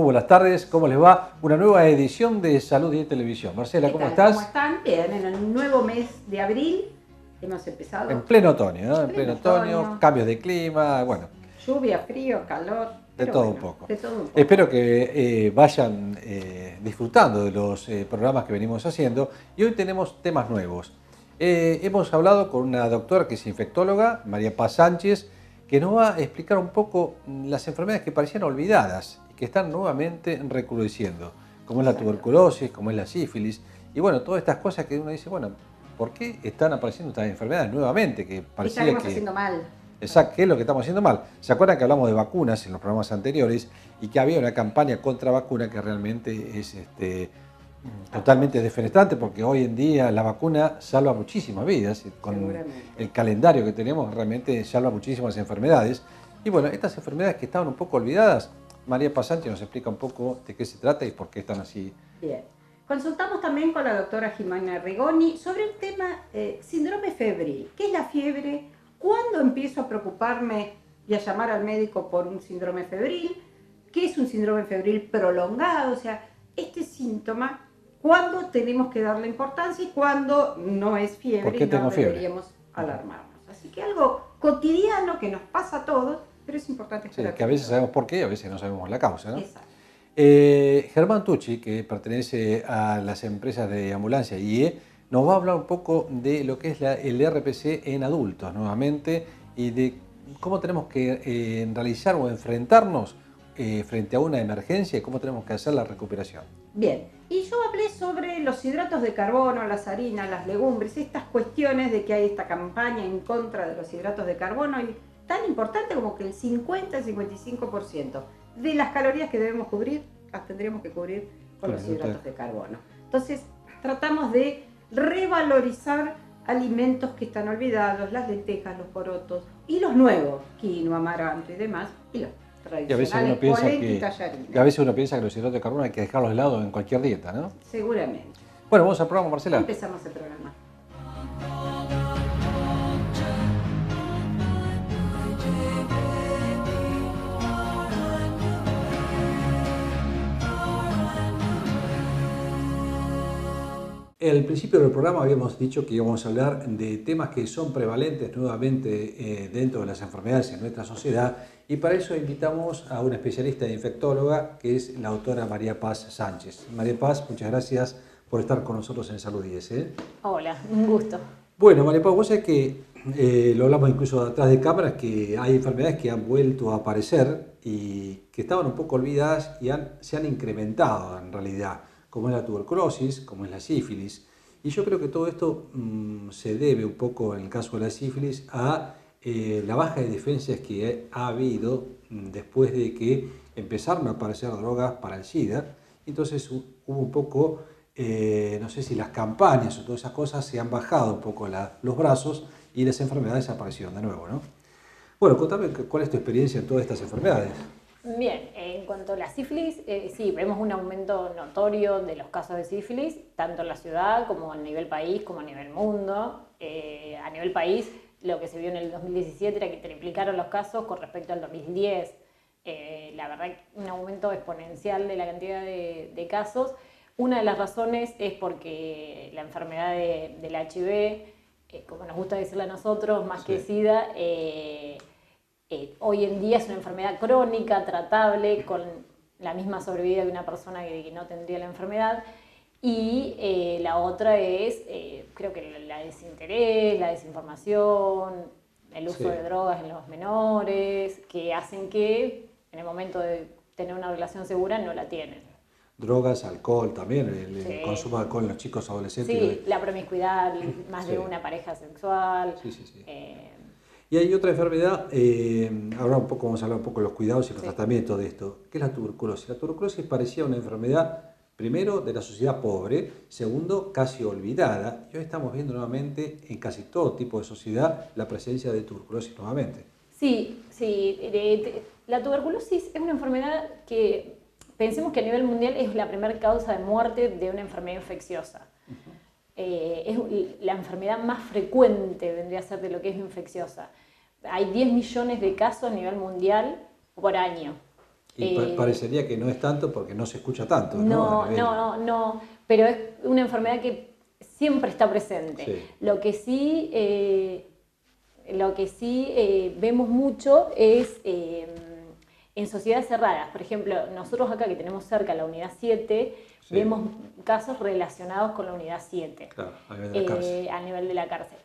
Muy buenas tardes, ¿cómo les va? Una nueva edición de Salud y Televisión. Marcela, ¿cómo estás? ¿Cómo están? Bien, en el nuevo mes de abril hemos empezado. En pleno otoño, ¿no? En Pleno pleno otoño, otoño. Cambios de clima, bueno. Lluvia, frío, calor. De Pero todo bueno, un poco. de todo un poco. Espero que vayan disfrutando de los programas que venimos haciendo y hoy tenemos temas nuevos. Hemos hablado con una doctora que es infectóloga, María Paz Sánchez, que nos va a explicar un poco las enfermedades que parecían olvidadas y que están nuevamente recrudeciendo, como es la tuberculosis, como es la sífilis, y bueno, todas estas cosas que uno dice, bueno, ¿por qué están apareciendo estas enfermedades nuevamente? Que ¿Qué parecía estaremos que... haciendo mal? Exacto, ¿qué es lo que estamos haciendo mal? ¿Se acuerdan que hablamos de vacunas en los programas anteriores y que había una campaña contra vacuna que realmente es totalmente defenestrante porque hoy en día la vacuna salva muchísimas vidas, con el calendario que tenemos realmente salva muchísimas enfermedades. Y bueno, estas enfermedades que estaban un poco olvidadas, María Paz Sánchez nos explica un poco de qué se trata y por qué están así. Bien. Consultamos también con la doctora Jimena Rigoni sobre el tema síndrome febril. ¿Qué es la fiebre? ¿Cuándo empiezo a preocuparme y a llamar al médico por un síndrome febril? ¿Qué es un síndrome febril prolongado? O sea, este síntoma, ¿cuándo tenemos que darle importancia y cuándo no es fiebre? ¿Por qué tengo fiebre? Deberíamos alarmarnos. Así que algo cotidiano que nos pasa a todos, pero es importante estar atentos. Que a veces sabemos por qué y a veces no sabemos la causa, ¿no? Exacto. Germán Tucci, que pertenece a las empresas de ambulancia IE, nos va a hablar un poco de lo que es el RPC en adultos nuevamente y de cómo tenemos que realizar o enfrentarnos frente a una emergencia y cómo tenemos que hacer la recuperación. Bien, y yo hablé sobre los hidratos de carbono, las harinas, las legumbres, estas cuestiones de que hay esta campaña en contra de los hidratos de carbono y tan importante como que el 50 al 55% de las calorías que debemos cubrir las tendríamos que cubrir con los hidratos de carbono. Entonces, tratamos de revalorizar alimentos que están olvidados, las lentejas, los porotos y los nuevos, quinoa, amaranto y demás, y los tradicionales, polenta y tallarines. Y a veces uno piensa que los hidratos de carbono hay que dejarlos de lado en cualquier dieta, ¿no? Seguramente. Bueno, vamos al programa, Marcela. Empezamos el programa. Al principio del programa habíamos dicho que íbamos a hablar de temas que son prevalentes nuevamente dentro de las enfermedades en nuestra sociedad y para eso invitamos a una especialista de infectóloga que es la doctora María Paz Sánchez. María Paz, muchas gracias por estar con nosotros en Salud 10. Hola, un gusto. Bueno, María Paz, vos sabés que lo hablamos incluso atrás de cámaras, que hay enfermedades que han vuelto a aparecer y que estaban un poco olvidadas y se han incrementado en realidad, como es la tuberculosis, como es la sífilis. Y yo creo que todo esto se debe un poco, en el caso de la sífilis, a la baja de defensas que ha habido después de que empezaron a aparecer drogas para el SIDA. Entonces hubo un poco, no sé si las campañas o todas esas cosas se han bajado un poco los brazos y las enfermedades aparecieron de nuevo, ¿no? Bueno, contame cuál es tu experiencia en todas estas enfermedades. Bien, en cuanto a la sífilis, sí, vemos un aumento notorio de los casos de sífilis, tanto en la ciudad como a nivel país, como a nivel mundo. A nivel país, lo que se vio en el 2017 era que triplicaron los casos con respecto al 2010. La verdad, un aumento exponencial de la cantidad de casos. Una de las razones es porque la enfermedad del HIV, como nos gusta decirle a nosotros, más que SIDA, hoy en día es una enfermedad crónica, tratable, con la misma sobrevida de una persona que no tendría la enfermedad. Y la otra es, creo que la desinterés, la desinformación, el uso de drogas en los menores, que hacen que en el momento de tener una relación segura no la tienen. Drogas, alcohol también, el consumo de alcohol en los chicos adolescentes. Sí, la promiscuidad, más de una pareja sexual. Y hay otra enfermedad, ahora vamos a hablar un poco de los cuidados y los tratamientos de esto, que es la tuberculosis. La tuberculosis parecía una enfermedad, primero, de la sociedad pobre, segundo, casi olvidada, y hoy estamos viendo nuevamente en casi todo tipo de sociedad la presencia de tuberculosis nuevamente. Sí, la tuberculosis es una enfermedad que pensemos que a nivel mundial es la primera causa de muerte de una enfermedad infecciosa. Es la enfermedad más frecuente, vendría a ser, de lo que es infecciosa. Hay 10 millones de casos a nivel mundial por año. Y parecería que no es tanto porque no se escucha tanto, ¿no? No, pero es una enfermedad que siempre está presente. Sí. Lo que sí vemos mucho es en sociedades cerradas. Por ejemplo, nosotros acá que tenemos cerca la unidad 7, Sí. vemos casos relacionados con la unidad 7. Claro, a nivel de la cárcel. A nivel de la cárcel.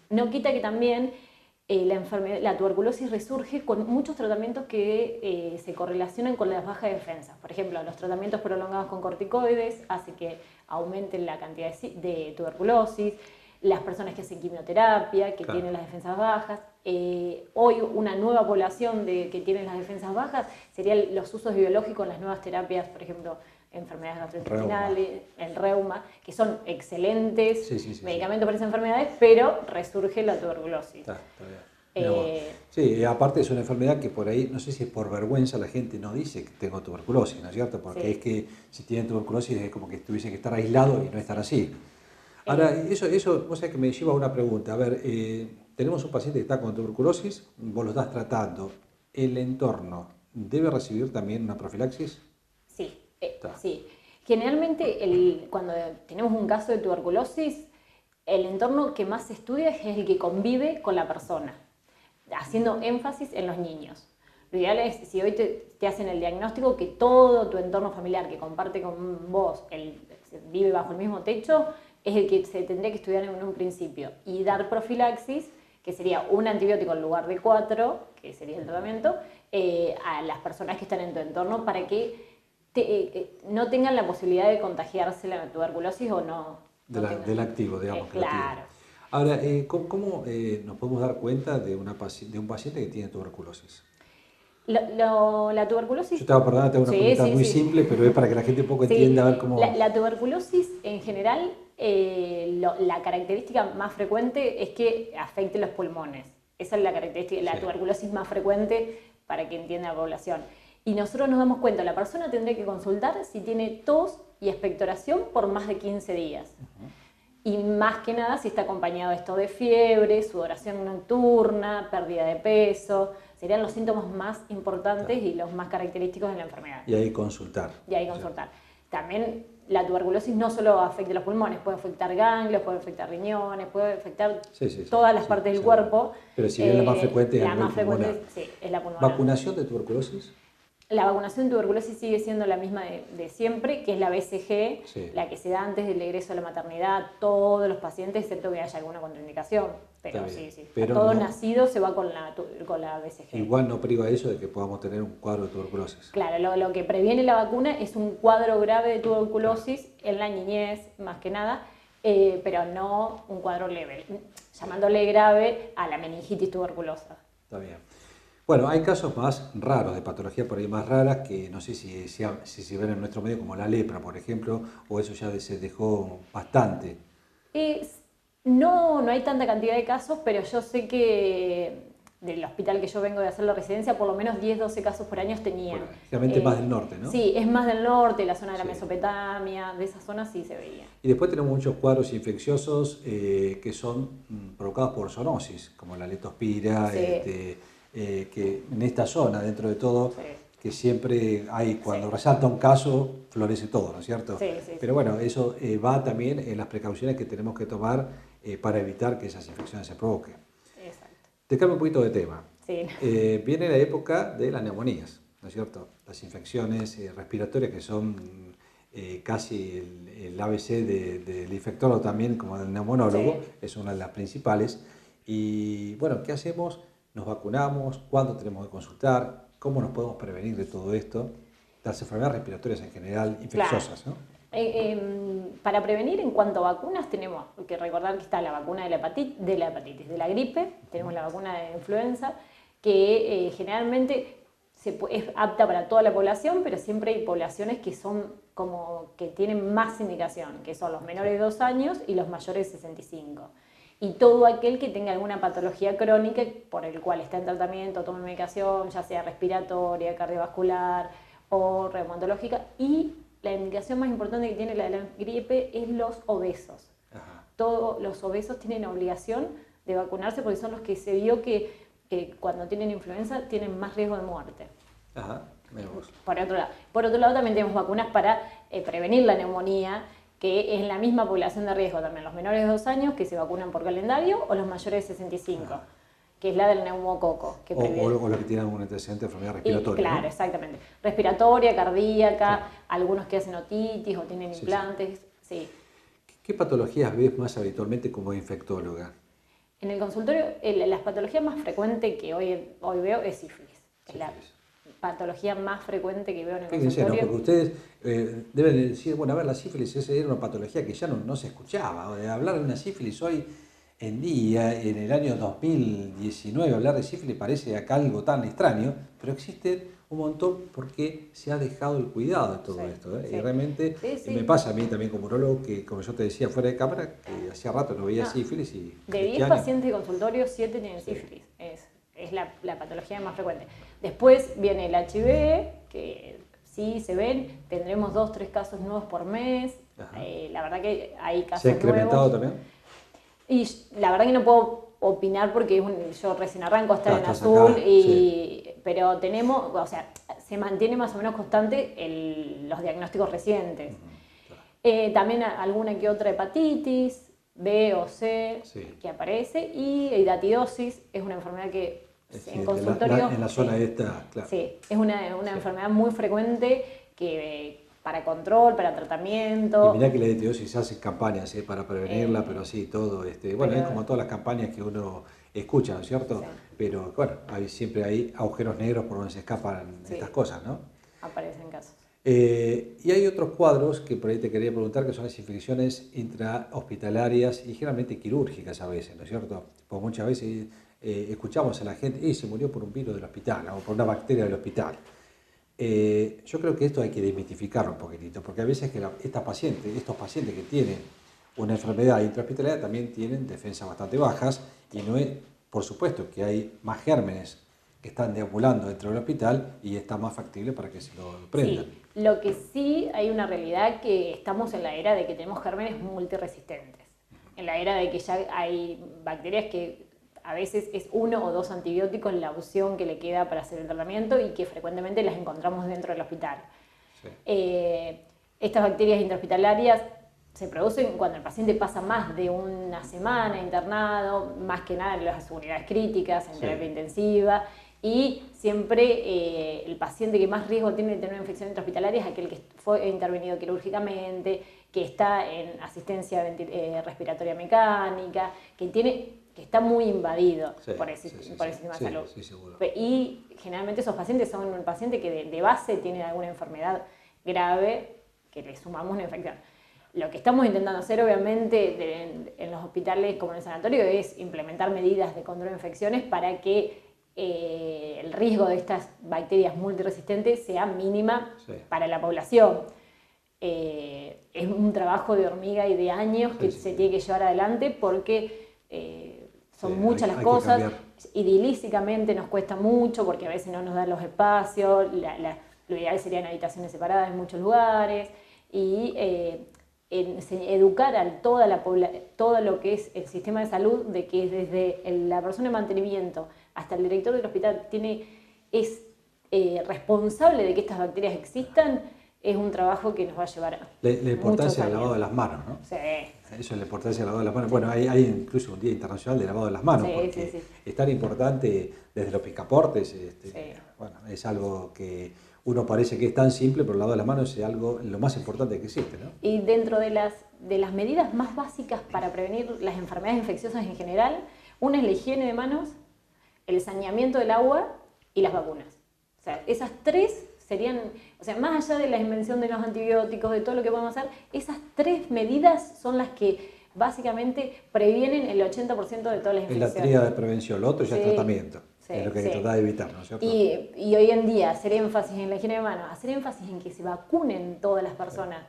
No quita que también la tuberculosis resurge con muchos tratamientos que se correlacionan con las bajas defensas. Por ejemplo, los tratamientos prolongados con corticoides hace que aumente la cantidad de tuberculosis, las personas que hacen quimioterapia, que tienen las defensas bajas. Hoy una nueva población que tienen las defensas bajas serían los usos biológicos en las nuevas terapias, por ejemplo, enfermedades gastrointestinales, el reuma, que son excelentes medicamentos para esas enfermedades, pero resurge la tuberculosis. Está bien. Sí, aparte es una enfermedad que por ahí, no sé si es por vergüenza, la gente no dice que tengo tuberculosis, ¿no es cierto? Porque es que si tienen tuberculosis es como que tuviese que estar aislado y no estar así. Ahora, eso vos sabés que me lleva a una pregunta. A ver, tenemos un paciente que está con tuberculosis, vos lo estás tratando. ¿El entorno debe recibir también una profilaxis? Sí. Sí, generalmente cuando tenemos un caso de tuberculosis, el entorno que más se estudia es el que convive con la persona, haciendo énfasis en los niños. Lo ideal es, si hoy te hacen el diagnóstico, que todo tu entorno familiar que comparte con vos, vive bajo el mismo techo, es el que se tendría que estudiar en un principio. Y dar profilaxis, que sería un antibiótico en lugar de 4, que sería el tratamiento, a las personas que están en tu entorno para que no tengan la posibilidad de contagiarse la tuberculosis o no. Del activo, digamos. Claro. Ahora, ¿cómo nos podemos dar cuenta de un paciente que tiene tuberculosis? La tuberculosis... Yo te voy a perdonar, te hago una pregunta muy simple, pero es para que la gente un poco entienda a ver cómo... La tuberculosis, en general, la característica más frecuente es que afecte los pulmones. Esa es la característica, la tuberculosis más frecuente para que entienda la población. Y nosotros nos damos cuenta, la persona tendría que consultar si tiene tos y expectoración por más de 15 días. Y más que nada si está acompañado de esto de fiebre, sudoración nocturna, pérdida de peso. Serían los síntomas más importantes y los más característicos de la enfermedad. Y ahí consultar. También la tuberculosis no solo afecta los pulmones, puede afectar ganglios, puede afectar riñones, puede afectar todas las partes del cuerpo. Pero si bien la más frecuente es la más frecuente, es la pulmonar. ¿Vacunación de tuberculosis? La vacunación de tuberculosis sigue siendo la misma de siempre, que es la BCG, la que se da antes del egreso a la maternidad, todos los pacientes, excepto que haya alguna contraindicación. Pero pero todo nacido se va con la BCG. Igual no priva eso de que podamos tener un cuadro de tuberculosis. Claro, lo que previene la vacuna es un cuadro grave de tuberculosis en la niñez, más que nada, pero no un cuadro leve, llamándole grave a la meningitis tuberculosa. Está bien. Bueno, hay casos más raros, de patología por ahí más raras, que no sé si se ven en nuestro medio, como la lepra, por ejemplo, o eso ya se dejó bastante. No hay tanta cantidad de casos, pero yo sé que del hospital que yo vengo de hacer la residencia, por lo menos 10, 12 casos por año tenían. Bueno, realmente más del norte, ¿no? Sí, es más del norte, la zona de la Mesopotamia, de esa zona sí se veía. Y después tenemos muchos cuadros infecciosos que son provocados por zoonosis, como la leptospira, que en esta zona, dentro de todo, que siempre hay, cuando resalta un caso, florece todo, ¿no es cierto? Pero bueno, eso va también en las precauciones que tenemos que tomar para evitar que esas infecciones se provoquen. Exacto. Te cambio un poquito de tema. Sí. Viene la época de las neumonías, ¿no es cierto? Las infecciones respiratorias que son casi el ABC del infectólogo también, como del neumonólogo, es una de las principales. Y bueno, ¿qué hacemos? ¿Nos vacunamos? ¿Cuándo tenemos que consultar? ¿Cómo nos podemos prevenir de todo esto? Las enfermedades respiratorias en general, infecciosas, ¿no? Para prevenir, en cuanto a vacunas, tenemos que recordar que está la vacuna de la hepatitis, de la gripe, tenemos la vacuna de influenza, que generalmente es apta para toda la población, pero siempre hay poblaciones que son como que tienen más indicación, que son los menores de 2 años y los mayores de 65. Y todo aquel que tenga alguna patología crónica por el cual está en tratamiento, toma medicación, ya sea respiratoria, cardiovascular o reumatológica. Y la indicación más importante que tiene la gripe es los obesos. Todos los obesos tienen obligación de vacunarse porque son los que se vio que cuando tienen influenza tienen más riesgo de muerte. Mira vos. Por otro lado. Por otro lado, también tenemos vacunas para prevenir la neumonía, que es la misma población de riesgo, también los menores de 2 años que se vacunan por calendario o los mayores de 65, que es la del neumococo. Que O los que tienen algún antecedente de enfermedad respiratoria. Claro, ¿no? exactamente. Respiratoria, cardíaca, Claro. algunos que hacen otitis o tienen Sí, implantes. Sí. ¿Qué patologías ves más habitualmente como infectóloga? En el consultorio, las patologías más frecuentes que hoy veo es sífilis. Es la Sífilis. patología más frecuente que veo en el Fíjense, ¿no? consultorio. Porque ustedes deben decir, bueno, a ver, la sífilis esa era una patología que ya no se escuchaba. O de hablar de una sífilis hoy en día, en el año 2019, hablar de sífilis parece acá algo tan extraño, pero existe un montón porque se ha dejado el cuidado de todo Sí, esto. sí. Y realmente Sí. me pasa a mí también como urologo que, como yo te decía fuera de cámara, que hacía rato no veía No, sífilis y de este 10 año- pacientes de consultorio, 7 tienen sífilis. Es la patología más frecuente. Después viene el HIV, que sí se ven, tendremos 2, 3 casos nuevos por mes. Ajá. La verdad que hay casos ¿Se ha incrementado nuevos. también? Y la verdad que no puedo opinar porque yo recién arranco a estar Ah, en estás azul, acá, pero tenemos, o sea, se mantiene más o menos constante los diagnósticos recientes. También alguna que otra hepatitis, B o C, Sí. que aparece, y hidatidosis es una enfermedad que en Sí, consultorio... en la zona sí, esta, claro. sí, es una enfermedad muy frecuente que para control, para tratamiento... Y mirá que la etiolosis se hacen campañas para prevenirla, pero sí, todo, bueno, es como todas las campañas que uno escucha, ¿no es cierto? Sí. Pero bueno, siempre hay agujeros negros por donde se escapan Sí. estas cosas, ¿no? Aparecen casos. Y hay otros cuadros que por ahí te quería preguntar, que son las infecciones intrahospitalarias y generalmente quirúrgicas a veces, ¿no es cierto? Porque muchas veces escuchamos a la gente, y se murió por un virus del hospital o por una bacteria del hospital. Yo creo que esto hay que desmitificarlo un poquitito, porque a veces que estos pacientes que tienen una enfermedad intrahospitalaria también tienen defensas bastante bajas y no es, por supuesto, que hay más gérmenes que están deambulando dentro del hospital y está más factible para que se lo prendan. Sí, lo que sí hay una realidad que estamos en la era de que tenemos gérmenes multiresistentes, en la era de que ya hay bacterias que a veces es 1 o 2 antibióticos la opción que le queda para hacer el tratamiento y que frecuentemente las encontramos dentro del hospital. Sí. Estas bacterias intrahospitalarias se producen cuando el paciente pasa más de una semana internado, más que nada en las unidades críticas, en terapia intensiva, y siempre el paciente que más riesgo tiene de tener una infección intrahospitalaria es aquel que fue intervenido quirúrgicamente, que está en asistencia respiratoria mecánica, que está muy invadido por el sistema de salud. Sí, seguro. Y generalmente esos pacientes son un paciente que de base tiene alguna enfermedad grave que le sumamos una infección. Lo que estamos intentando hacer, obviamente, en los hospitales como en el sanatorio es implementar medidas de control de infecciones para que el riesgo de estas bacterias multiresistentes sea mínima para la población. Es un trabajo de hormiga y de años que se tiene que llevar adelante porque son muchas las cosas. Idilísicamente nos cuesta mucho porque a veces no nos dan los espacios, lo ideal serían habitaciones separadas en muchos lugares y educar a todo lo que es el sistema de salud de que desde la persona de mantenimiento hasta el director del hospital es responsable de que estas bacterias existan, es un trabajo que nos va a llevar la importancia del lavado de las manos, ¿no? Sí. Eso es la importancia del lavado de las manos. Bueno, hay incluso un Día Internacional de Lavado de las Manos, porque es tan importante desde los picaportes. Bueno, es algo que uno parece que es tan simple, pero el lavado de las manos es algo lo más importante que existe, ¿no? Y dentro de las medidas más básicas para prevenir las enfermedades infecciosas en general, una es la higiene de manos, el saneamiento del agua y las vacunas. O sea, esas 3 serían, o sea, más allá de la invención de los antibióticos, de todo lo que podemos hacer, esas 3 medidas son las que básicamente previenen el 80% de todas las infecciones. Es la tríada de prevención, lo otro ya es tratamiento, es lo que hay que tratar de evitar, ¿no es cierto? Y hoy en día hacer énfasis en la higiene de manos, hacer énfasis en que se vacunen todas las personas,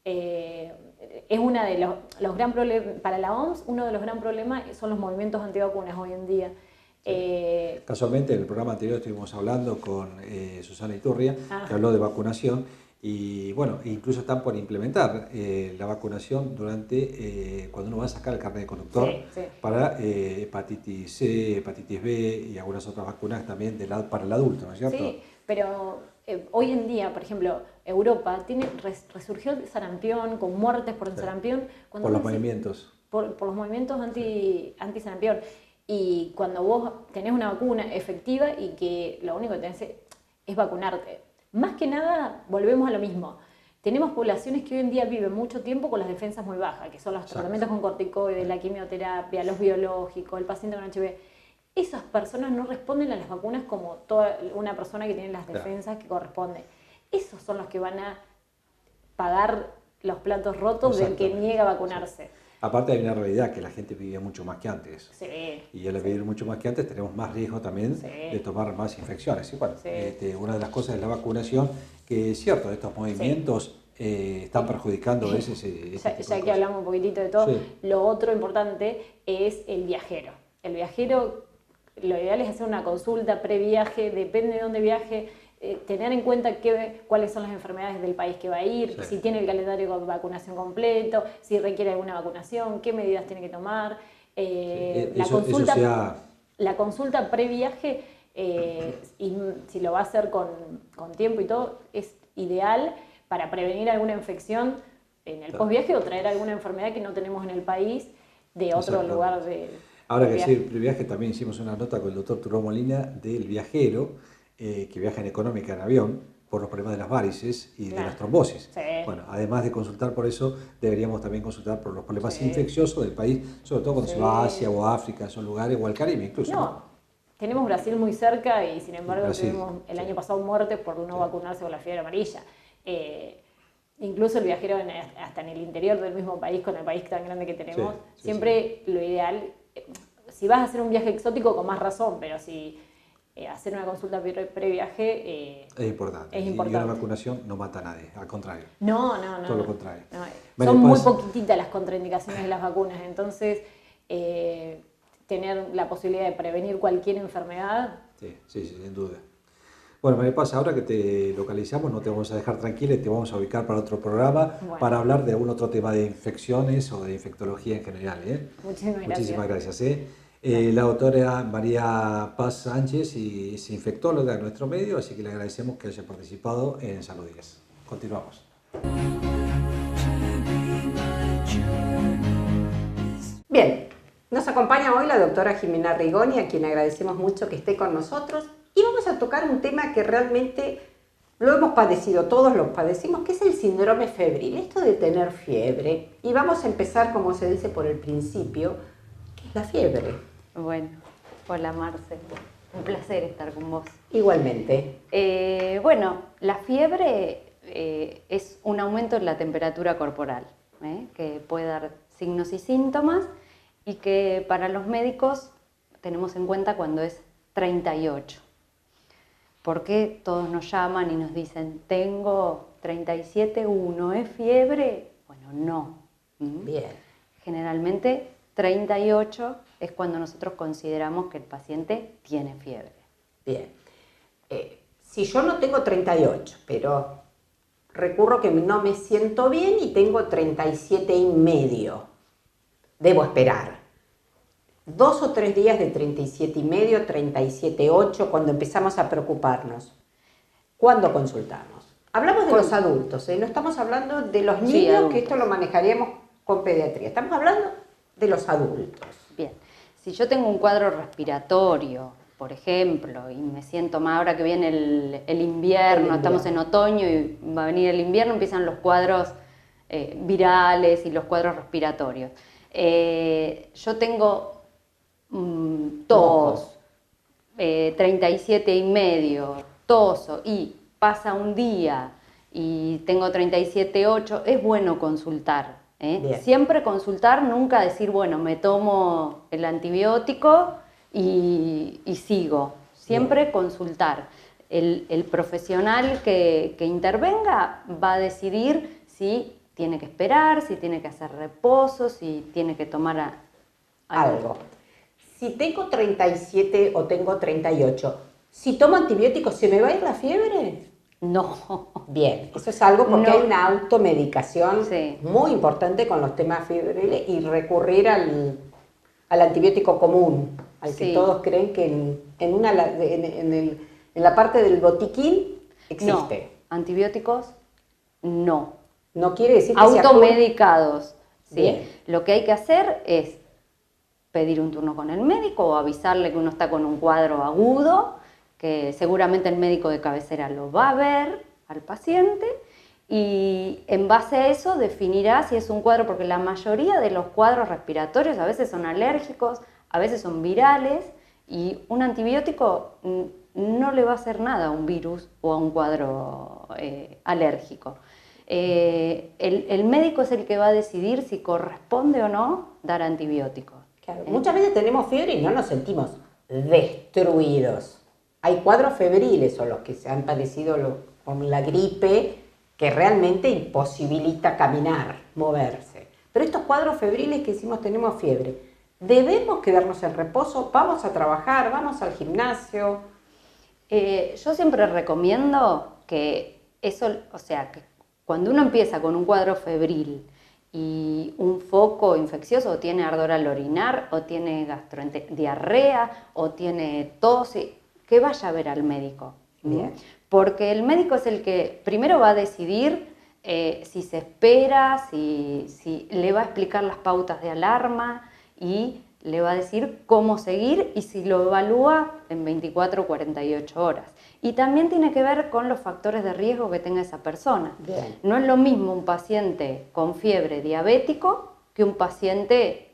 es uno de los gran problemas, para la OMS, uno de los gran problemas son los movimientos antivacunas hoy en día. Casualmente en el programa anterior estuvimos hablando con Susana Iturria, que habló de vacunación y bueno, incluso están por implementar la vacunación cuando uno va a sacar el carnet de conductor para hepatitis C, hepatitis B y algunas otras vacunas también para el adulto, ¿no es cierto? Sí, pero hoy en día, por ejemplo, Europa resurgió el sarampión con muertes por el sarampión. Por los movimientos. Por los movimientos anti-sarampión. Y cuando vos tenés una vacuna efectiva y que lo único que tenés es vacunarte. Más que nada, volvemos a lo mismo. Tenemos poblaciones que hoy en día viven mucho tiempo con las defensas muy bajas, que son los tratamientos con corticoides, la quimioterapia, los biológicos, el paciente con HIV. Esas personas no responden a las vacunas como toda una persona que tiene las defensas que corresponden. Esos son los que van a pagar los platos rotos del que niega a vacunarse. Aparte hay una realidad que la gente vivía mucho más que antes. Sí. Y al vivir mucho más que antes tenemos más riesgo también de tomar más infecciones. Y bueno, una de las cosas es la vacunación, que es cierto, estos movimientos están perjudicando a veces ya que hablamos un poquitito de todo, lo otro importante es el viajero. El viajero, lo ideal es hacer una consulta previaje, depende de dónde viaje, tener en cuenta cuáles son las enfermedades del país que va a ir, si tiene el calendario de vacunación completo, si requiere alguna vacunación, qué medidas tiene que tomar. La consulta previaje, y si lo va a hacer con tiempo y todo, es ideal para prevenir alguna infección en el postviaje o traer alguna enfermedad que no tenemos en el país de otro lugar de... Ahora que sí, el previaje también hicimos una nota con el doctor Turó Molina del viajero que viaja en económica en avión por los problemas de las varices y de las trombosis. Bueno, además de consultar por eso, deberíamos también consultar por los problemas infecciosos del país, sobre todo cuando se va a Asia o a África, esos lugares, o al Caribe incluso. Tenemos Brasil muy cerca y sin embargo tuvimos el año pasado muertes por no vacunarse con la fiebre amarilla. Incluso el viajero hasta en el interior del mismo país, con el país tan grande que tenemos, siempre lo ideal, si vas a hacer un viaje exótico con más razón, pero si hacer una consulta previaje es importante. Y una vacunación no mata a nadie, al contrario. No. Todo lo contrario. Son muy poquititas las contraindicaciones de las vacunas, entonces tener la posibilidad de prevenir cualquier enfermedad. Sí, sin duda. Bueno, María Paz, ahora que te localizamos, no te vamos a dejar tranquila y te vamos a ubicar para otro programa para hablar de algún otro tema de infecciones o de infectología en general. Muchísimas gracias. La doctora María Paz Sánchez es infectóloga en nuestro medio, así que le agradecemos que haya participado en Salud 10. Continuamos. Bien, nos acompaña hoy la doctora Jimena Rigoni, a quien agradecemos mucho que esté con nosotros. Y vamos a tocar un tema que realmente lo hemos padecido, todos lo padecimos, que es el síndrome febril, esto de tener fiebre. Y vamos a empezar, como se dice, por el principio, ¿qué es la fiebre? Bueno, hola Marce, un placer estar con vos. Igualmente. Bueno, la fiebre es un aumento en la temperatura corporal, que puede dar signos y síntomas y que para los médicos tenemos en cuenta cuando es 38. ¿Por qué todos nos llaman y nos dicen, tengo 37,1, ¿es fiebre? Bueno, no. Bien. Generalmente 38 es cuando nosotros consideramos que el paciente tiene fiebre. Bien. Si yo no tengo 38, pero recurro que no me siento bien y tengo 37,5, debo esperar 2 o 3 días de 37,5, 37,8, cuando empezamos a preocuparnos. ¿Cuándo consultamos? Hablamos de los adultos, no estamos hablando de los niños, que esto lo manejaríamos con pediatría. Estamos hablando de los adultos. Bien, si yo tengo un cuadro respiratorio, por ejemplo, y me siento mal ahora que viene el invierno, estamos en otoño y va a venir el invierno, empiezan los cuadros virales y los cuadros respiratorios. Yo tengo tos, 37,5, toso y pasa un día y tengo 37,8, es bueno consultar. Siempre consultar, nunca decir, bueno, me tomo el antibiótico y sigo. Siempre consultar. El profesional que intervenga va a decidir si tiene que esperar, si tiene que hacer reposo, si tiene que tomar algo. Si tengo 37 o tengo 38, si tomo antibióticos, ¿se me va a ir la fiebre? No. Bien, eso es algo porque hay una automedicación muy importante con los temas febriles y recurrir al antibiótico común, al que todos creen que en la parte del botiquín existe. No, antibióticos no. No quiere decir que sea automedicados, ¿sí? Bien. Lo que hay que hacer es pedir un turno con el médico o avisarle que uno está con un cuadro agudo, que seguramente el médico de cabecera lo va a ver al paciente y en base a eso definirá si es un cuadro, porque la mayoría de los cuadros respiratorios a veces son alérgicos, a veces son virales y un antibiótico no le va a hacer nada a un virus o a un cuadro alérgico. El médico es el que va a decidir si corresponde o no dar antibióticos. Claro, muchas veces tenemos fiebre y no nos sentimos destruidos. Hay cuadros febriles o los que se han padecido con la gripe que realmente imposibilita caminar, moverse. Pero estos cuadros febriles que decimos tenemos fiebre, ¿debemos quedarnos en reposo? ¿Vamos a trabajar? ¿Vamos al gimnasio? Yo siempre recomiendo que eso, o sea, que cuando uno empieza con un cuadro febril y un foco infeccioso, o tiene ardor al orinar, o tiene diarrea, o tiene tos, que vaya a ver al médico. Bien. Porque el médico es el que primero va a decidir si se espera, si le va a explicar las pautas de alarma y le va a decir cómo seguir y si lo evalúa en 24 o 48 horas. Y también tiene que ver con los factores de riesgo que tenga esa persona. Bien. No es lo mismo un paciente con fiebre diabético que un paciente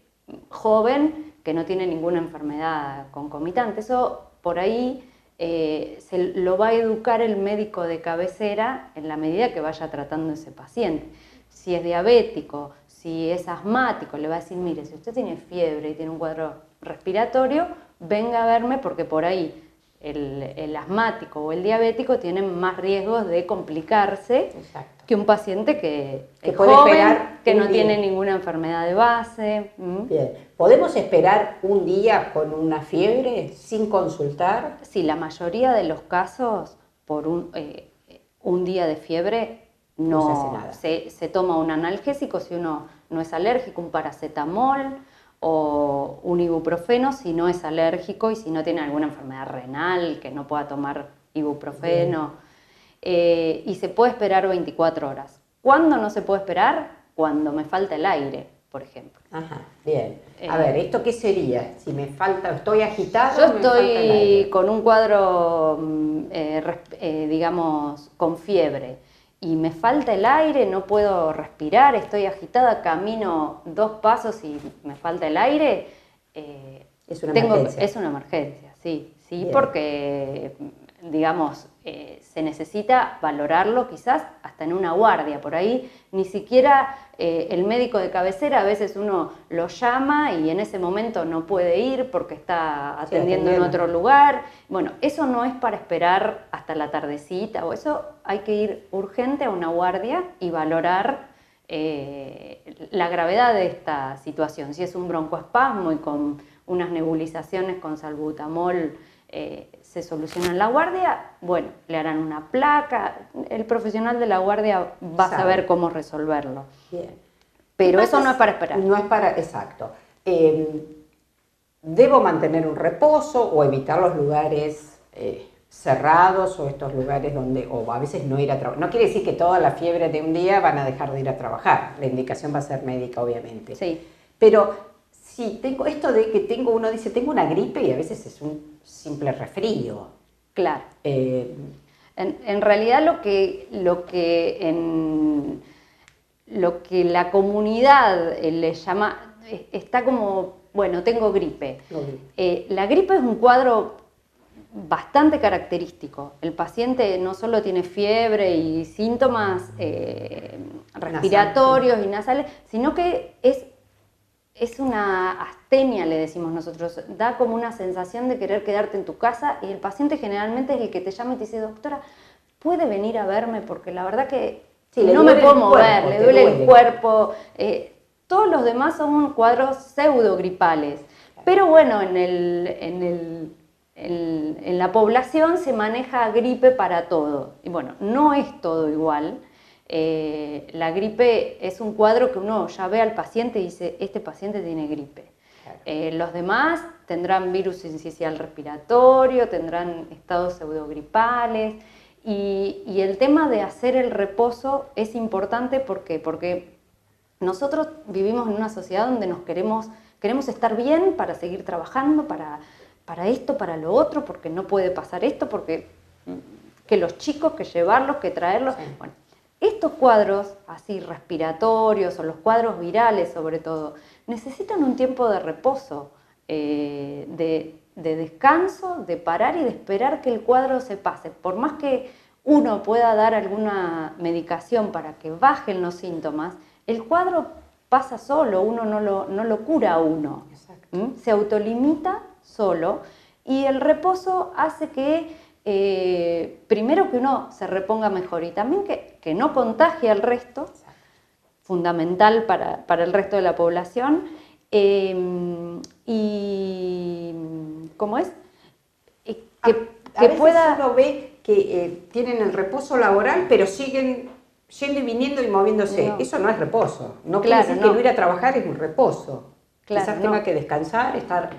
joven que no tiene ninguna enfermedad concomitante. Eso por ahí se lo va a educar el médico de cabecera en la medida que vaya tratando ese paciente. Si es diabético, si es asmático, le va a decir, mire, si usted tiene fiebre y tiene un cuadro respiratorio, venga a verme porque por ahí el asmático o el diabético tienen más riesgos de complicarse. Exacto. Que un paciente que es puede joven, esperar que un no día. tiene ninguna enfermedad de base. Bien. ¿Podemos esperar un día con una fiebre sin consultar? Sí, la mayoría de los casos, por un día de fiebre, No se no hace nada. se toma un analgésico si uno no es alérgico, un paracetamol o un ibuprofeno si no es alérgico y si no tiene alguna enfermedad renal que no pueda tomar ibuprofeno. Y se puede esperar 24 horas. ¿Cuándo no se puede esperar? Cuando me falta el aire, por ejemplo. Ajá, bien. A ver, ¿esto qué sería? Si me falta, estoy agitado, Yo me falta el estoy aire. con un cuadro, digamos, con fiebre y me falta el aire, no puedo respirar, estoy agitada, camino 2 pasos y me falta el aire. Es una emergencia. Es una emergencia, sí, Bien. porque, digamos, se necesita valorarlo quizás hasta en una guardia, por ahí ni siquiera el médico de cabecera, a veces uno lo llama y en ese momento no puede ir porque está atendiendo en otro lugar. Bueno, eso no es para esperar hasta la tardecita, o eso hay que ir urgente a una guardia y valorar la gravedad de esta situación. Si es un broncoespasmo y con unas nebulizaciones con salbutamol se soluciona en la guardia, bueno, le harán una placa, el profesional de la guardia va a saber cómo resolverlo. Bien. Pero eso no es para esperar. No es para, exacto. ¿Debo mantener un reposo o evitar los lugares cerrados o estos lugares donde, o a veces no ir a trabajar? No quiere decir que toda la fiebre de un día van a dejar de ir a trabajar, la indicación va a ser médica, obviamente. Sí. Pero sí, tengo esto de que uno dice, tengo una gripe y a veces es un simple resfrío. Claro. En realidad lo que la comunidad le llama, está como, bueno, tengo gripe. La gripe es un cuadro bastante característico. El paciente no solo tiene fiebre y síntomas respiratorios y nasales, sino que es una astenia, le decimos nosotros, da como una sensación de querer quedarte en tu casa y el paciente generalmente es el que te llama y te dice, doctora, ¿puede venir a verme? Porque la verdad que no me puedo mover, le duele el cuerpo. Todos los demás son cuadros pseudogripales, pero bueno, en la población se maneja gripe para todo. Y bueno, no es todo igual. La gripe es un cuadro que uno ya ve al paciente y dice, este paciente tiene gripe. Claro. Los demás tendrán virus sincicial respiratorio, tendrán estados pseudogripales Y el tema de hacer el reposo es importante, ¿por qué? Porque nosotros vivimos en una sociedad donde queremos estar bien para seguir trabajando, para esto, para lo otro, porque no puede pasar esto, porque que los chicos, que llevarlos, que traerlos. Sí. Bueno, estos cuadros así respiratorios o los cuadros virales sobre todo, necesitan un tiempo de reposo, de descanso, de parar y de esperar que el cuadro se pase. Por más que uno pueda dar alguna medicación para que bajen los síntomas, el cuadro pasa solo, uno no lo cura a uno. Se autolimita solo y el reposo hace que primero que uno se reponga mejor y también que no contagie al resto, fundamental para el resto de la población. Y ¿cómo es? Que pueda... uno ve que tienen el reposo laboral, pero siguen yendo y viniendo y moviéndose. No. Eso no es reposo. No quiere decir que no ir a trabajar es un reposo. Quizás tenga que descansar, estar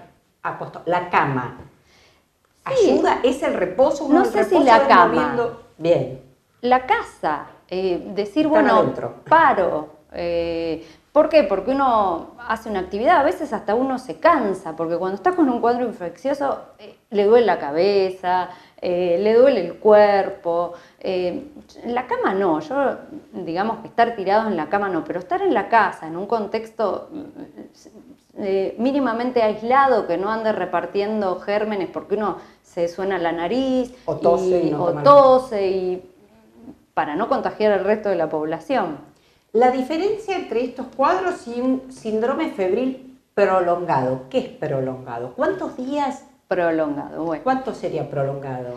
acostado. La cama. Sí. ¿Ayuda? ¿Es el reposo? No sé si la cama. Moviendo? Bien. La casa. Decir, Están bueno, adentro. Paro. ¿Por qué? Porque uno hace una actividad, a veces hasta uno se cansa, porque cuando está con un cuadro infeccioso le duele la cabeza, le duele el cuerpo. En la cama no, yo digamos que estar tirado en la cama no, pero estar en la casa, en un contexto mínimamente aislado, que no ande repartiendo gérmenes porque uno se suena la nariz o tose, y para no contagiar al resto de la población. La diferencia entre estos cuadros y un síndrome febril prolongado. ¿Qué es prolongado? ¿Cuántos días? Prolongado, bueno. ¿Cuánto sería prolongado?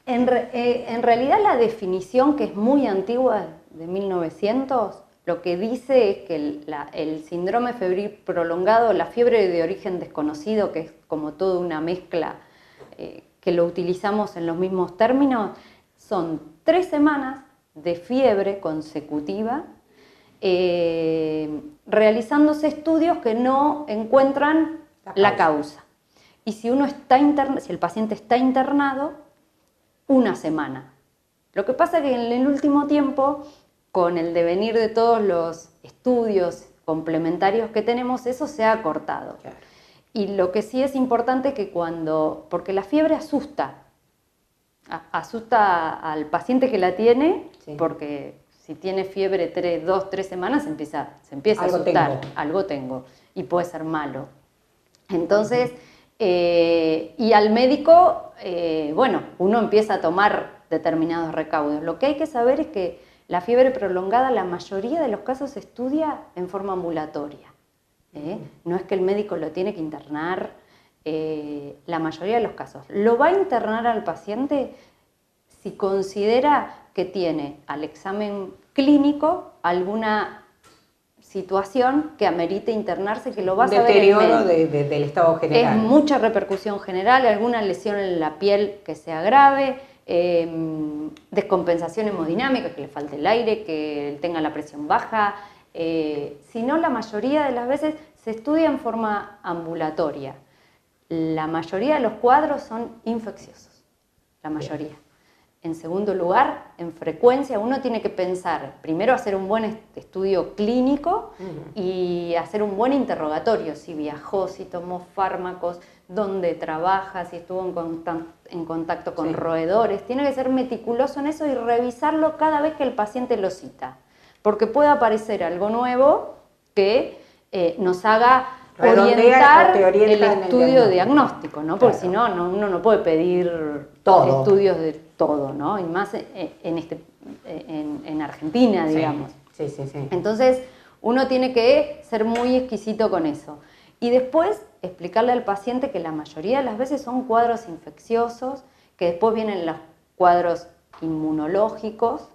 En realidad la definición, que es muy antigua, de 1900, lo que dice es que el síndrome febril prolongado, la fiebre de origen desconocido, que es como toda una mezcla, que lo utilizamos en los mismos términos, son 3 semanas de fiebre consecutiva, realizándose estudios que no encuentran la causa. Y si el paciente está internado, 1 semana. Lo que pasa es que en el último tiempo, con el devenir de todos los estudios complementarios que tenemos, eso se ha acortado. Claro. Y lo que sí es importante es que porque la fiebre asusta al paciente que la tiene, sí. Porque si tiene fiebre 2-3 semanas se empieza a asustar, algo tengo, y puede ser malo. Entonces, y al médico, uno empieza a tomar determinados recaudos. Lo que hay que saber es que la fiebre prolongada, la mayoría de los casos se estudia en forma ambulatoria. No es que el médico lo tiene que internar, la mayoría de los casos. Lo va a internar al paciente si considera que tiene al examen clínico alguna situación que amerite internarse, que lo va a saber el médico. Deterioro del estado general. Es mucha repercusión general, alguna lesión en la piel que sea grave, descompensación hemodinámica, que le falte el aire, que tenga la presión baja. Si no, la mayoría de las veces se estudia en forma ambulatoria. La mayoría de los cuadros son infecciosos, la mayoría. Bien. En segundo lugar, en frecuencia uno tiene que pensar, primero hacer un buen estudio clínico y hacer un buen interrogatorio, si viajó, si tomó fármacos, dónde trabaja, si estuvo en contacto con roedores. Tiene que ser meticuloso en eso y revisarlo cada vez que el paciente lo cita, porque puede aparecer algo nuevo que nos haga orientar el estudio diagnóstico, ¿no? Porque claro. Si no, uno no puede pedir estudios de todo, ¿no? Y más en Argentina, digamos. Sí. Entonces, uno tiene que ser muy exquisito con eso. Y después, explicarle al paciente que la mayoría de las veces son cuadros infecciosos, que después vienen los cuadros inmunológicos,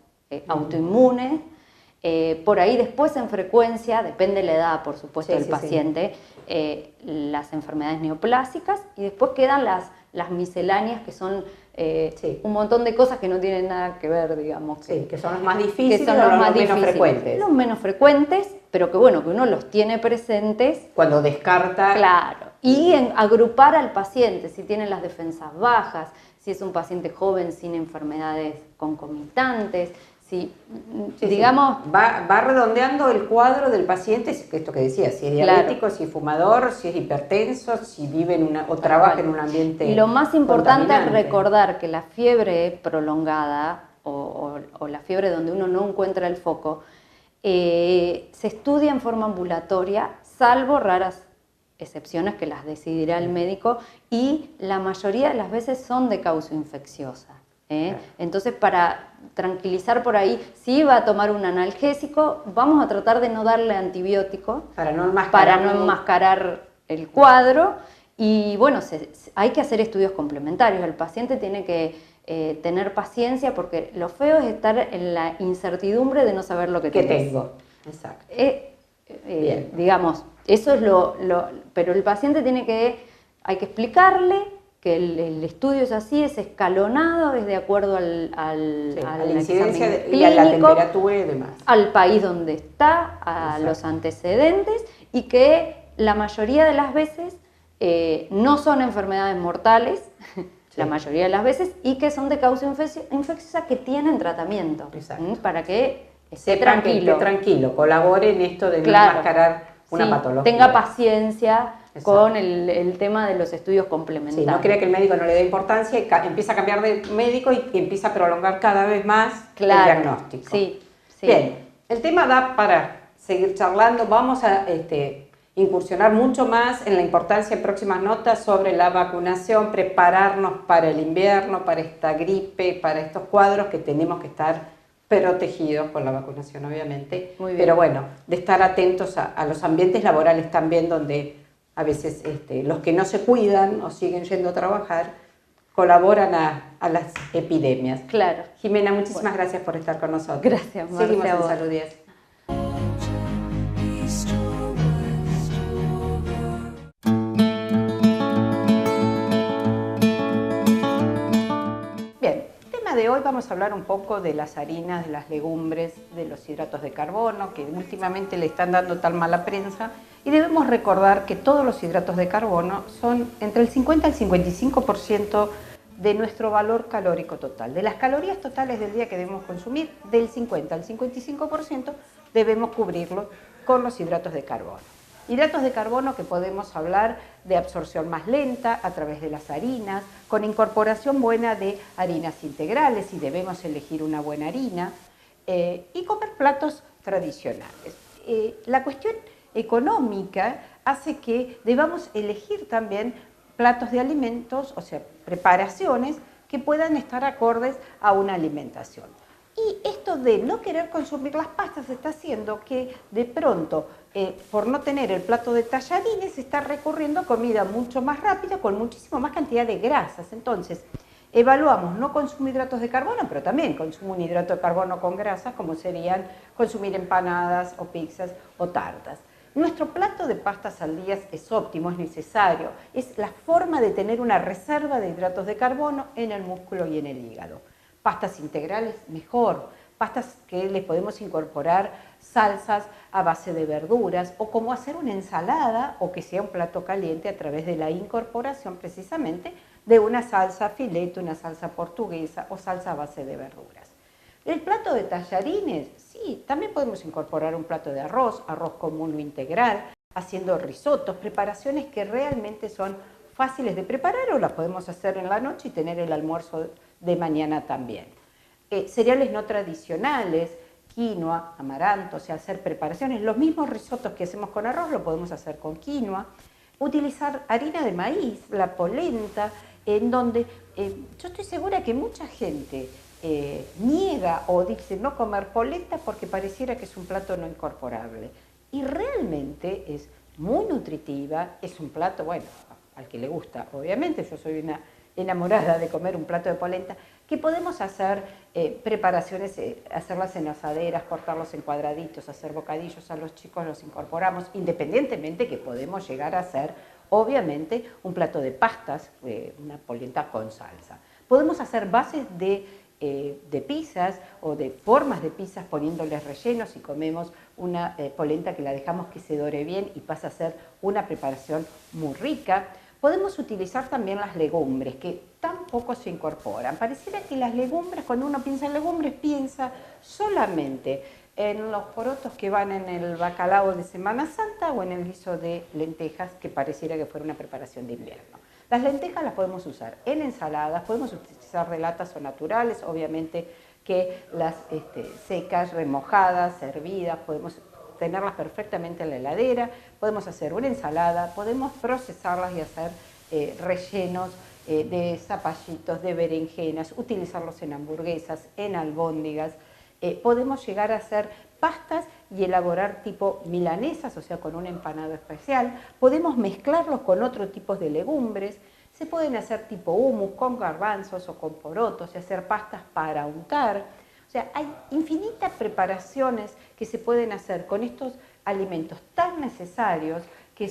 autoinmunes. Por ahí después en frecuencia, depende de la edad por supuesto del paciente, las enfermedades neoplásicas, y después quedan las misceláneas, que son un montón de cosas que no tienen nada que ver, digamos. Que son los más difíciles, que son los menos frecuentes. Los menos frecuentes, pero que uno los tiene presentes. Cuando descarta. Claro. Y agrupar al paciente, si tiene las defensas bajas, si es un paciente joven sin enfermedades concomitantes, si, Sí, digamos... sí. Va redondeando el cuadro del paciente, esto que decía, si es diabético, Claro. si es fumador, si es hipertenso, si vive o trabaja en un ambiente Y lo más importante es contaminante. recordar que la fiebre prolongada o la fiebre donde uno no encuentra el foco, se estudia en forma ambulatoria, salvo raras excepciones que las decidirá el médico, y la mayoría de las veces son de causa infecciosa. Claro. Entonces, para tranquilizar por ahí, si va a tomar un analgésico, vamos a tratar de no darle antibiótico Para no enmascarar el cuadro. Y bueno, hay que hacer estudios complementarios. El paciente tiene que tener paciencia, porque lo feo es estar en la incertidumbre de no saber lo que tenés. tengo. Exacto. Digamos, eso es pero el paciente hay que explicarle que el estudio es así, es escalonado, es de acuerdo a la incidencia examen y a la clínico, temperatura y demás. al país donde está, a los antecedentes, y que la mayoría de las veces no son enfermedades mortales, la mayoría de las veces, y que son de causa infecciosa que tienen tratamiento. Exacto. Para que esté Sepa que tranquilo. esté tranquilo, colabore en esto de no Claro. enmascarar una Sí, patología. tenga paciencia. Exacto. Con el tema de los estudios complementarios. Sí, no crea que el médico no le dé importancia y empieza a cambiar de médico y empieza a prolongar cada vez más el diagnóstico. Sí, sí. Bien, el tema da para seguir charlando. Vamos a incursionar mucho más en la importancia en próximas notas sobre la vacunación, prepararnos para el invierno, para esta gripe, para estos cuadros que tenemos que estar protegidos con la vacunación, obviamente. Muy bien. Pero bueno, de estar atentos a los ambientes laborales también, donde a veces los que no se cuidan o siguen yendo a trabajar colaboran a las epidemias. Claro. Jimena, muchísimas gracias por estar con nosotros. Gracias, Marce, Seguimos a en vos. Salud 10. Bien, el tema de hoy vamos a hablar un poco de las harinas, de las legumbres, de los hidratos de carbono, que últimamente le están dando tan mala prensa. Y debemos recordar que todos los hidratos de carbono son entre el 50 y el 55% de nuestro valor calórico total. De las calorías totales del día que debemos consumir, del 50 al 55% debemos cubrirlo con los hidratos de carbono. Hidratos de carbono que podemos hablar de absorción más lenta a través de las harinas, con incorporación buena de harinas integrales, y debemos elegir una buena harina, y comer platos tradicionales. La cuestión económica hace que debamos elegir también platos de alimentos, o sea, preparaciones que puedan estar acordes a una alimentación. Y esto de no querer consumir las pastas está haciendo que de pronto, por no tener el plato de tallarines, se está recurriendo a comida mucho más rápida, con muchísimo más cantidad de grasas. Entonces, evaluamos no consumir hidratos de carbono, pero también consumo un hidrato de carbono con grasas, como serían consumir empanadas o pizzas o tartas. Nuestro plato de pastas al día es óptimo, es necesario, es la forma de tener una reserva de hidratos de carbono en el músculo y en el hígado. Pastas integrales, mejor. Pastas que les podemos incorporar salsas a base de verduras, o como hacer una ensalada, o que sea un plato caliente a través de la incorporación precisamente de una salsa filete, una salsa portuguesa o salsa a base de verduras. El plato de tallarines, sí, también podemos incorporar un plato de arroz común o integral, haciendo risotos, preparaciones que realmente son fáciles de preparar, o las podemos hacer en la noche y tener el almuerzo de mañana también. Cereales no tradicionales, quinoa, amaranto, o sea, hacer preparaciones. Los mismos risotos que hacemos con arroz lo podemos hacer con quinoa. Utilizar harina de maíz, la polenta, en donde yo estoy segura que mucha gente niega o dice no comer polenta porque pareciera que es un plato no incorporable. Y realmente es muy nutritiva, es un plato, bueno, al que le gusta, obviamente, yo soy una enamorada de comer un plato de polenta, que podemos hacer preparaciones, hacerlas en asaderas, cortarlos en cuadraditos, hacer bocadillos, a los chicos los incorporamos, independientemente que podemos llegar a hacer, obviamente, un plato de pastas, una polenta con salsa. Podemos hacer bases de pizzas o de formas de pizzas poniéndoles rellenos, y comemos una polenta que la dejamos que se dore bien y pasa a ser una preparación muy rica. Podemos utilizar también las legumbres, que tampoco se incorporan. Pareciera que las legumbres, cuando uno piensa en legumbres, piensa solamente en los porotos que van en el bacalao de Semana Santa o en el guiso de lentejas, que pareciera que fuera una preparación de invierno. Las lentejas las podemos usar en ensaladas, podemos utilizar de latas o naturales, obviamente que las secas, remojadas, hervidas, podemos tenerlas perfectamente en la heladera, podemos hacer una ensalada, podemos procesarlas y hacer rellenos de zapallitos, de berenjenas, utilizarlos en hamburguesas, en albóndigas, podemos llegar a hacer pastas y elaborar tipo milanesas, o sea, con un empanado especial, podemos mezclarlos con otro tipo de legumbres, se pueden hacer tipo hummus con garbanzos o con porotos y hacer pastas para untar. O sea, hay infinitas preparaciones que se pueden hacer con estos alimentos tan necesarios que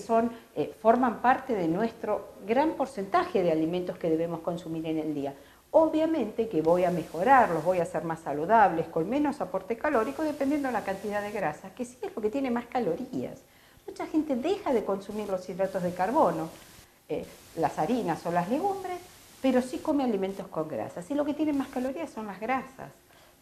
forman parte de nuestro gran porcentaje de alimentos que debemos consumir en el día. Obviamente que voy a mejorarlos, voy a hacer más saludables, con menos aporte calórico, dependiendo de la cantidad de grasa, que sí es lo que tiene más calorías. Mucha gente deja de consumir los hidratos de carbono, las harinas o las legumbres, pero sí come alimentos con grasas. Y lo que tiene más calorías son las grasas.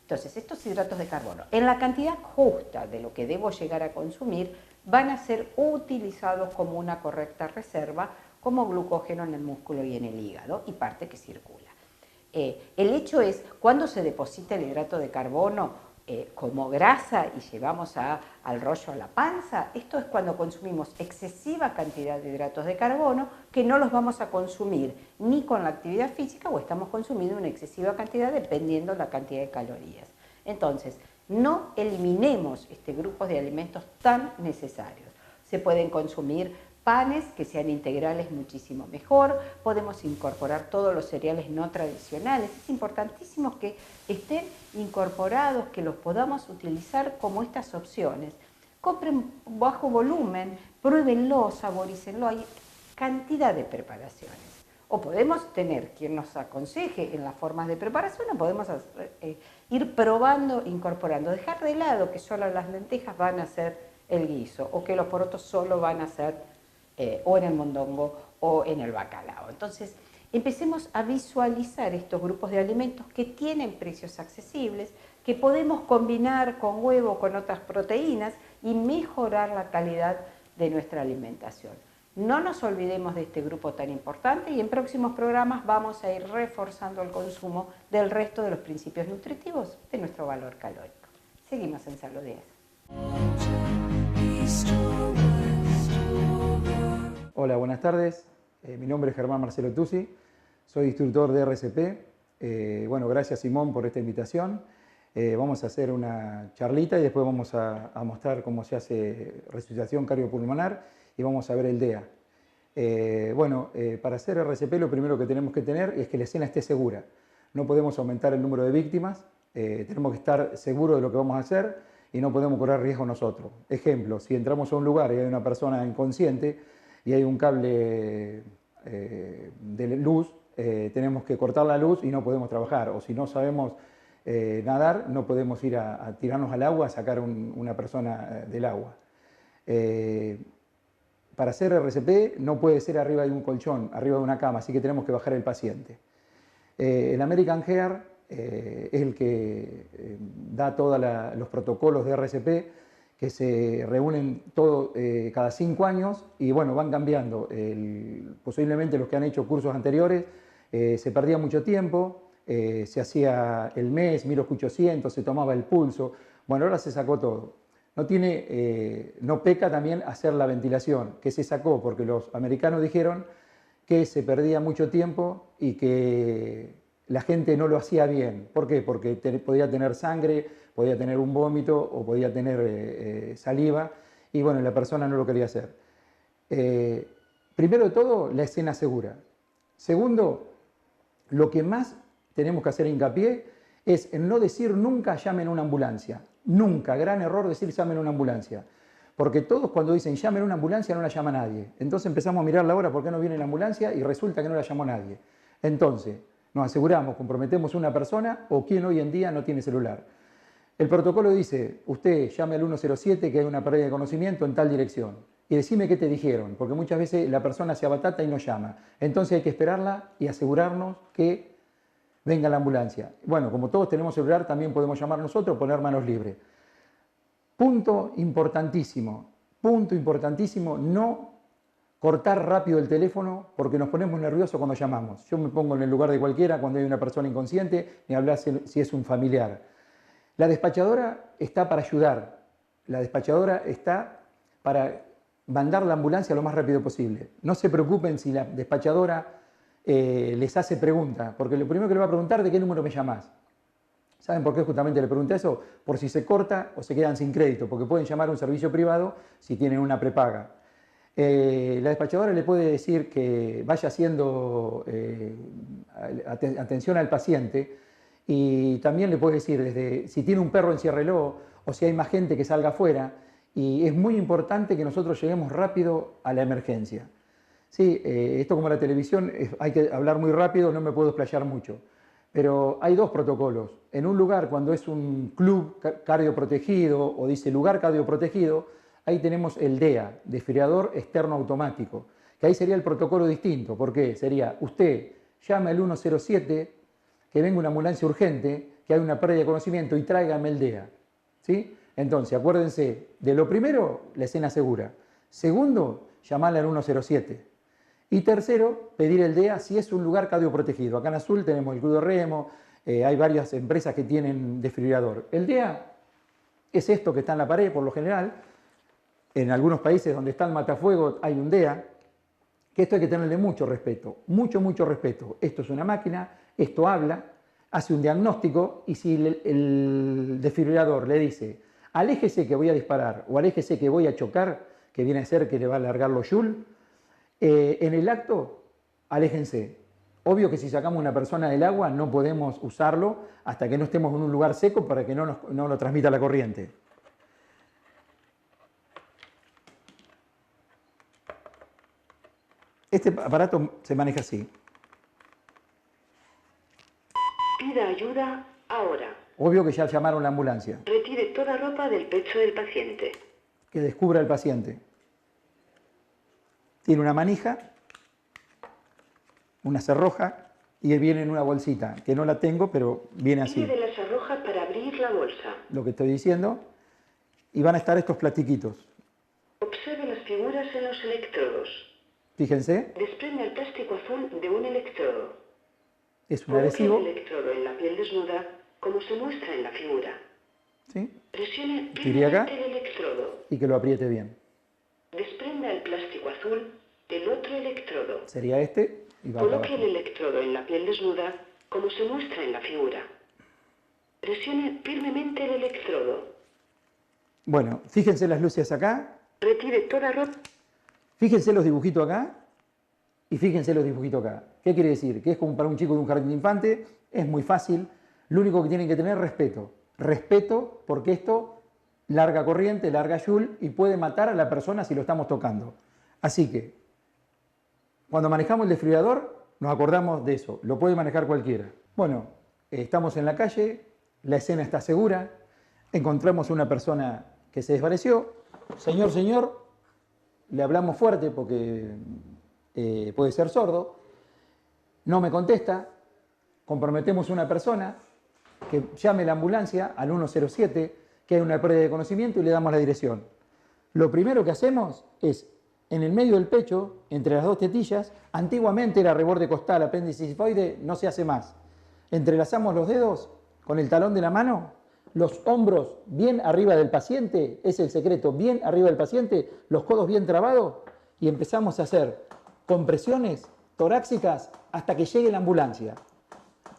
Entonces, estos hidratos de carbono, en la cantidad justa de lo que debo llegar a consumir, van a ser utilizados como una correcta reserva, como glucógeno en el músculo y en el hígado, y parte que circula. El hecho es, cuando se deposita el hidrato de carbono como grasa y llevamos al rollo a la panza, esto es cuando consumimos excesiva cantidad de hidratos de carbono que no los vamos a consumir ni con la actividad física o estamos consumiendo una excesiva cantidad dependiendo de la cantidad de calorías. Entonces, no eliminemos grupos de alimentos tan necesarios. Se pueden consumir panes que sean integrales muchísimo mejor, podemos incorporar todos los cereales no tradicionales, es importantísimo que estén incorporados, que los podamos utilizar como estas opciones. Compren bajo volumen, pruébenlo, saborícenlo, hay cantidad de preparaciones. O podemos tener quien nos aconseje en las formas de preparación o podemos ir probando, incorporando, dejar de lado que solo las lentejas van a ser el guiso o que los porotos solo van a ser o en el mondongo o en el bacalao. Entonces, empecemos a visualizar estos grupos de alimentos que tienen precios accesibles, que podemos combinar con huevo, con otras proteínas y mejorar la calidad de nuestra alimentación. No nos olvidemos de este grupo tan importante y en próximos programas vamos a ir reforzando el consumo del resto de los principios nutritivos de nuestro valor calórico. Seguimos en Salud 10. Hola, buenas tardes. Mi nombre es Germán Marcelo Tusi, soy instructor de RCP. Bueno, gracias Simón por esta invitación. Vamos a hacer una charlita y después vamos a mostrar cómo se hace resucitación cardiopulmonar y vamos a ver el DEA. Para hacer RCP lo primero que tenemos que tener es que la escena esté segura. No podemos aumentar el número de víctimas, tenemos que estar seguros de lo que vamos a hacer y no podemos correr riesgo nosotros. Ejemplo, si entramos a un lugar y hay una persona inconsciente, y hay un cable de luz, tenemos que cortar la luz y no podemos trabajar. O si no sabemos nadar, no podemos ir a tirarnos al agua a sacar una persona del agua. Para hacer RCP no puede ser arriba de un colchón, arriba de una cama, así que tenemos que bajar el paciente. El American Heart es el que da todos los protocolos de RCP, que se reúnen cada 5 años y bueno, van cambiando. Posiblemente los que han hecho cursos anteriores se perdía mucho tiempo, se hacía el mes, 1800, se tomaba el pulso. Bueno, ahora se sacó todo. No peca también hacer la ventilación, que se sacó porque los americanos dijeron que se perdía mucho tiempo y que la gente no lo hacía bien. ¿Por qué? Porque podía tener sangre, podía tener un vómito o podía tener saliva y bueno, la persona no lo quería hacer. Primero de todo, la escena segura. Segundo, lo que más tenemos que hacer hincapié es en no decir nunca llamen a una ambulancia. Nunca, gran error decir llamen a una ambulancia. Porque todos cuando dicen llamen a una ambulancia no la llama nadie. Entonces empezamos a mirar la hora por qué no viene la ambulancia y resulta que no la llamó nadie. Entonces, nos aseguramos, comprometemos a una persona o quien hoy en día no tiene celular. El protocolo dice, usted llame al 107 que hay una pérdida de conocimiento en tal dirección. y decime qué te dijeron, porque muchas veces la persona se abatata y no llama. Entonces hay que esperarla y asegurarnos que venga la ambulancia. Bueno, como todos tenemos celular, también podemos llamar nosotros, poner manos libres. Punto importantísimo, no cortar rápido el teléfono porque nos ponemos nerviosos cuando llamamos. Yo me pongo en el lugar de cualquiera cuando hay una persona inconsciente, ni hablar si es un familiar. La despachadora está para ayudar, la despachadora está para mandar la ambulancia lo más rápido posible. No se preocupen si la despachadora les hace preguntas, porque lo primero que le va a preguntar es de qué número me llamás. ¿Saben por qué justamente le pregunta eso? Por si se corta o se quedan sin crédito, porque pueden llamar a un servicio privado si tienen una prepaga. La despachadora le puede decir que vaya haciendo atención al paciente y también le puede decir desde si tiene un perro enciérrelo o si hay más gente que salga afuera. Y es muy importante que nosotros lleguemos rápido a la emergencia. Sí, esto como la televisión, hay que hablar muy rápido, no me puedo explayar mucho. Pero hay dos protocolos. En un lugar, cuando es un club cardioprotegido o dice lugar cardioprotegido, ahí tenemos el DEA, desfibrilador externo automático, que ahí sería el protocolo distinto. ¿Por qué? Sería usted llama al 107, que venga una ambulancia urgente, que hay una pérdida de conocimiento y tráigame el DEA. ¿Sí? Entonces, acuérdense, de lo primero, la escena segura. Segundo, llamarle al 107. Y tercero, pedir el DEA si es un lugar cardioprotegido. Acá en Azul tenemos el Club de Remo, hay varias empresas que tienen desfibrilador. El DEA es esto que está en la pared, por lo general. En algunos países donde está el matafuego hay un DEA, que esto hay que tenerle mucho respeto, mucho respeto. Esto es una máquina, esto habla, hace un diagnóstico y si el desfibrilador le dice aléjese que voy a disparar o aléjese que voy a chocar, que viene a ser que le va a largar los Joule, en el acto, aléjense. Obvio que si sacamos a una persona del agua no podemos usarlo hasta que no estemos en un lugar seco para que no lo transmita la corriente. Este aparato se maneja así. Pida ayuda ahora. Obvio que ya llamaron la ambulancia. Retire toda ropa del pecho del paciente. Que descubra el paciente. Tiene una manija, una cerroja y viene en una bolsita, que no la tengo, pero viene así. Tire de la cerroja para abrir la bolsa. Lo que estoy diciendo. Y van a estar estos platiquitos. Observe las figuras en los electrodos. Fíjense. Desprende el plástico azul de un electrodo. Es un adhesivo. Coloque el electrodo en la piel desnuda, como se muestra en la figura. ¿Sí? Presione Tire acá. firmemente el electrodo. Y que lo apriete bien. Desprenda el plástico azul del otro electrodo. Sería este y va acá Coloque abajo. el electrodo en la piel desnuda, como se muestra en la figura. Presione firmemente el electrodo. Bueno, fíjense las luces acá. Retire toda ropa. Fíjense los dibujitos acá y fíjense los dibujitos acá. ¿Qué quiere decir? Que es como para un chico de un jardín de infante, es muy fácil. Lo único que tienen que tener es respeto. Respeto porque esto larga corriente, larga Joule y puede matar a la persona si lo estamos tocando. Así que, cuando manejamos el desfibrilador, nos acordamos de eso. Lo puede manejar cualquiera. Bueno, estamos en la calle, la escena está segura, encontramos una persona que se desvaneció. Señor, le hablamos fuerte porque puede ser sordo, no me contesta, comprometemos a una persona que llame la ambulancia al 107, que hay una pérdida de conocimiento y le damos la dirección. Lo primero que hacemos es, en el medio del pecho, entre las dos tetillas, antiguamente era reborde costal, apéndice sifoide, no se hace más. Entrelazamos los dedos con el talón de la mano, los hombros bien arriba del paciente, es el secreto, bien arriba del paciente, los codos bien trabados y empezamos a hacer compresiones torácicas hasta que llegue la ambulancia.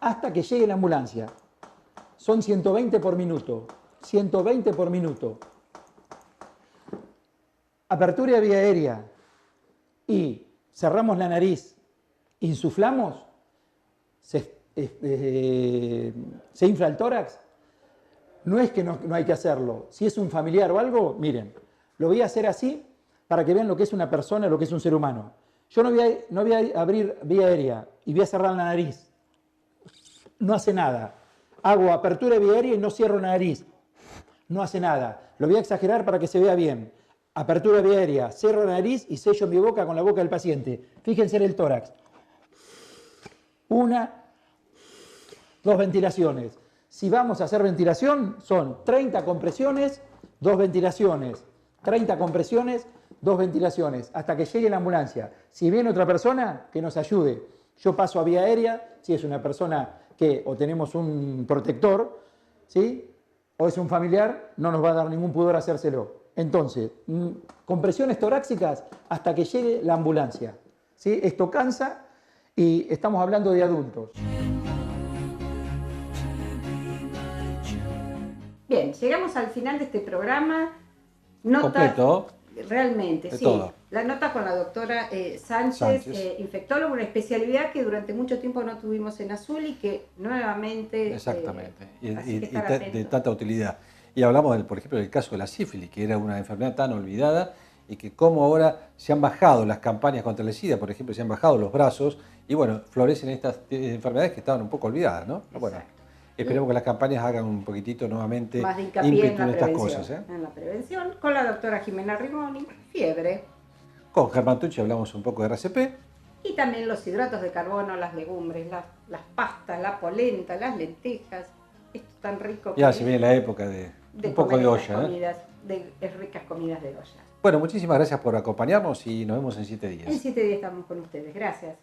Hasta que llegue la ambulancia. Son 120 por minuto. 120 por minuto. Apertura de vía aérea y cerramos la nariz, insuflamos, se infla el tórax. No es que no hay que hacerlo. Si es un familiar o algo, miren, lo voy a hacer así para que vean lo que es una persona, lo que es un ser humano. Yo no voy a abrir vía aérea y voy a cerrar la nariz. No hace nada. Hago apertura de vía aérea y no cierro la nariz. No hace nada. Lo voy a exagerar para que se vea bien. Apertura vía aérea, cierro la nariz y sello mi boca con la boca del paciente. Fíjense en el tórax. 1, 2 ventilaciones. Si vamos a hacer ventilación, son 30 compresiones, 2 ventilaciones. 30 compresiones, 2 ventilaciones, hasta que llegue la ambulancia. Si viene otra persona, que nos ayude. Yo paso a vía aérea, si es una persona que o tenemos un protector, ¿sí? O es un familiar, no nos va a dar ningún pudor hacérselo. Entonces, compresiones torácicas hasta que llegue la ambulancia, ¿sí? Esto cansa y estamos hablando de adultos. Bien, llegamos al final de este programa. Completo. Realmente, de sí. todo. La nota con la doctora Sánchez, infectóloga, una especialidad que durante mucho tiempo no tuvimos en Azul y que nuevamente... Exactamente, y que estar de atentos. tanta utilidad. Y hablamos, por ejemplo, del caso de la sífilis, que era una enfermedad tan olvidada y que como ahora se han bajado las campañas contra el SIDA, por ejemplo, se han bajado los brazos y bueno, florecen estas enfermedades que estaban un poco olvidadas, ¿no? Bueno, esperemos que las campañas hagan un poquitito nuevamente Más de hincapié ímpetu en la estas prevención. cosas. En la prevención, con la doctora Jimena Rimoni, fiebre, Con Germán Tucci hablamos un poco de RCP. y también los hidratos de carbono, las legumbres, las pastas, la polenta, las lentejas, esto tan rico que Ya es se viene la época de un poco comer de estas olla. comidas, de ricas comidas de olla. Bueno, muchísimas gracias por acompañarnos y nos vemos en 7 días. En 7 días estamos con ustedes. Gracias.